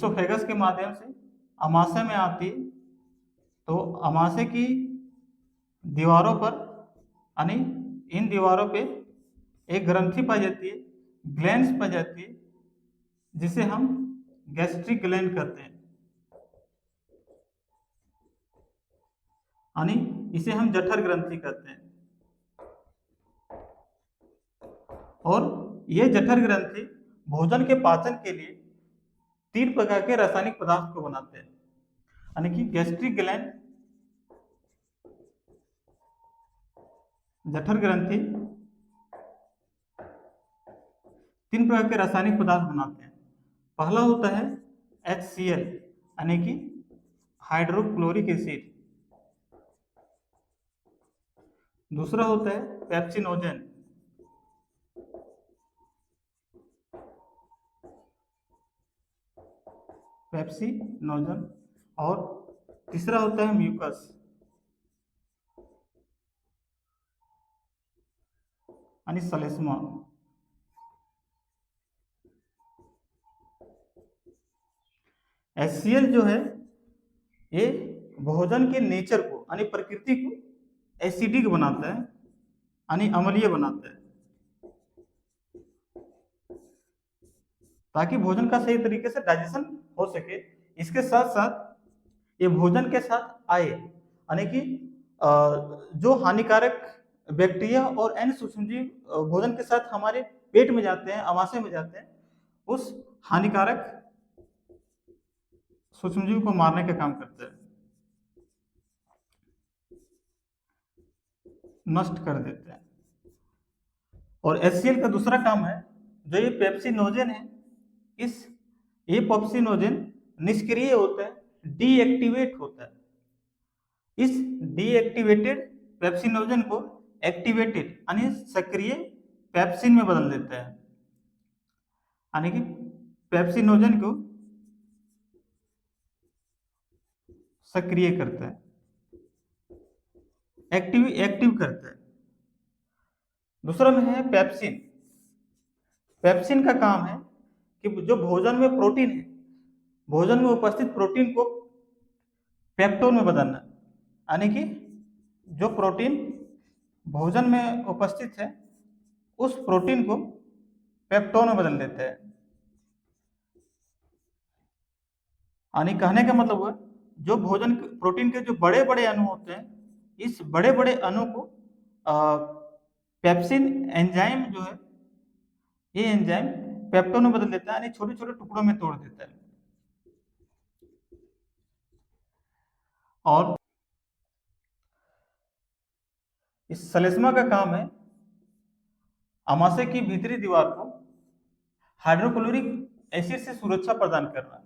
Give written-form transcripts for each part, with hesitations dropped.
Oesophagus के माध्यम से अमाशय में आती है। तो अमाशय की दीवारों पर यानी इन दीवारों पे एक ग्रंथि पाई जाती है, ग्लैंड्स पाई जाती है, जिसे हम गैस्ट्रिक ग्लैंड कहते हैं, यानी इसे हम जठर ग्रंथि कहते हैं। और यह जठर ग्रंथि भोजन के पाचन के लिए 3 प्रकार के रासायनिक पदार्थ को बनाते हैं, यानी कि गैस्ट्रिक ग्लैंड, जठर ग्रंथि 3 प्रकार के रासायनिक पदार्थ बनाते हैं। पहला होता है HCl, यानी कि हाइड्रोक्लोरिक एसिड। दूसरा होता है पेप्सिनोजन, पेप्सिनोजन। और तीसरा होता है म्यूकस, यानी सलेस्मा। HCl जो है ये भोजन के नेचर को यानी प्रकृति को एसिडिक बनाता है, यानी अम्लीय बनाता है, ताकि भोजन का सही तरीके से डाइजेशन हो सके। इसके साथ साथ ये भोजन के साथ आए, यानी कि जो हानिकारक बैक्टीरिया और अन्य सूक्ष्मजीव भोजन के साथ हमारे पेट में जाते हैं, अमाशय में जाते हैं, उस हानिकारक सूक्ष्मजीव को मारने का काम करते हैं, नष्ट कर देते हैं। और HCl का दूसरा काम है, जो ये पेप्सिनोजन है, ये पेप्सिनोजन निष्क्रिय होता है, डीएक्टिवेट होता है। इस डीएक्टिवेटेड पेप्सिनोजन को एक्टिवेटेड यानी सक्रिय पेप्सिन में बदल देता है, यानी कि पेप्सिनोजन को सक्रिय करता है, एक्टिव करता है। दूसरा में है पेप्सिन। पेप्सिन का काम है कि जो भोजन में प्रोटीन है, भोजन में उपस्थित प्रोटीन को पेप्टोन में बदलना, यानी कि जो प्रोटीन भोजन में उपस्थित है उस प्रोटीन को पेप्टोन में बदल देता है। यानी कहने का मतलब है जो भोजन प्रोटीन के जो बड़े बड़े अणु होते हैं, इस बड़े बड़े अणु को पेप्सिन एंजाइम जो है, ये एंजाइम पेप्टोन में बदल देता है, यानी छोटे छोटे टुकड़ों में तोड़ देता है। और इस सलेस्मा का काम है अमाशय की भीतरी दीवार को हाइड्रोक्लोरिक एसिड से सुरक्षा प्रदान करना।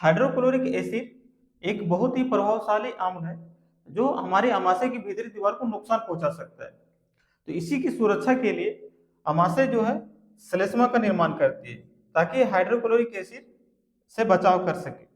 हाइड्रोक्लोरिक एसिड एक बहुत ही प्रभावशाली अम्ल है जो हमारे अमाशय की भीतरी दीवार को नुकसान पहुंचा सकता है। तो इसी की सुरक्षा के लिए अमाशय जो है सलेस्मा का निर्माण करती है, ताकि हाइड्रोक्लोरिक एसिड से बचाव कर सके।